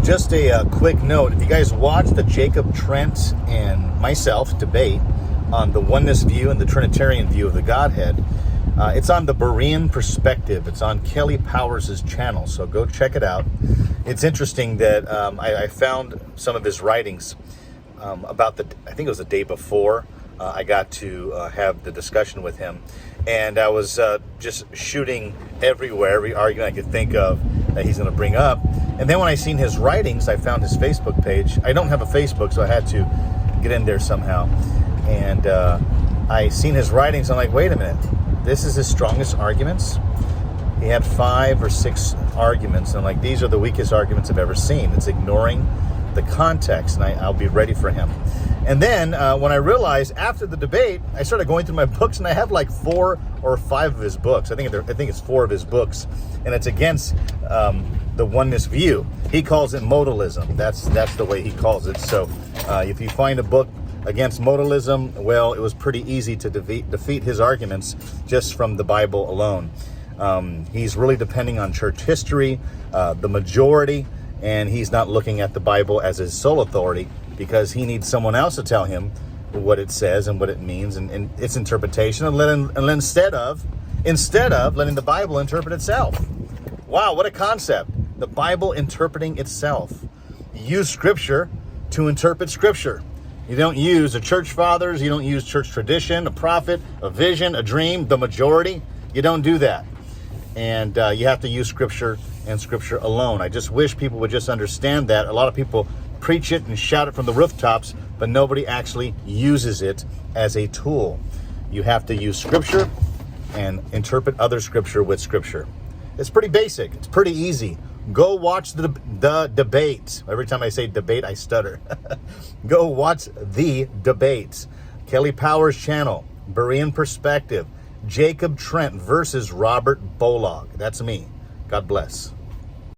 Just a quick note. If you guys watched the Jacob Trent and myself debate on the oneness view and the Trinitarian view of the Godhead, it's on the Berean Perspective. It's on Kelly Powers' channel, so go check it out. It's interesting that I found some of his writings about I think it was the day before I got to have the discussion with him. And I was just shooting everywhere, every argument I could think of that he's going to bring up. And then when I seen his writings, I found his Facebook page. I don't have a Facebook, so I had to get in there somehow. And I seen his writings. I'm like, wait a minute. This is his strongest arguments? He had 5 or 6 arguments. And I'm like, these are the weakest arguments I've ever seen. It's ignoring the context, and I'll be ready for him. And then when I realized after the debate, I started going through my books, and I have like 4 or 5 of his books. I think it's 4 of his books, and it's against the oneness view. He calls it modalism. That's the way he calls it. So if you find a book against modalism, well, it was pretty easy to defeat his arguments just from the Bible alone. He's really depending on church history, the majority, and he's not looking at the Bible as his sole authority, because he needs someone else to tell him what it says and what it means and its interpretation, and instead of letting the Bible interpret itself. Wow, what a concept. The Bible interpreting itself. You use Scripture to interpret Scripture. You don't use the church fathers, you don't use church tradition, a prophet, a vision, a dream, the majority. You don't do that. And you have to use Scripture and Scripture alone. I just wish people would just understand that. A lot of people preach it and shout it from the rooftops, but nobody actually uses it as a tool. You have to use Scripture and interpret other Scripture with Scripture. It's pretty basic. It's pretty easy. Go watch the debate. Every time I say debate, I stutter. Go watch the debates. Kelly Powers' channel, Berean Perspective, Jacob Trent versus Robert Bolog. That's me. God bless.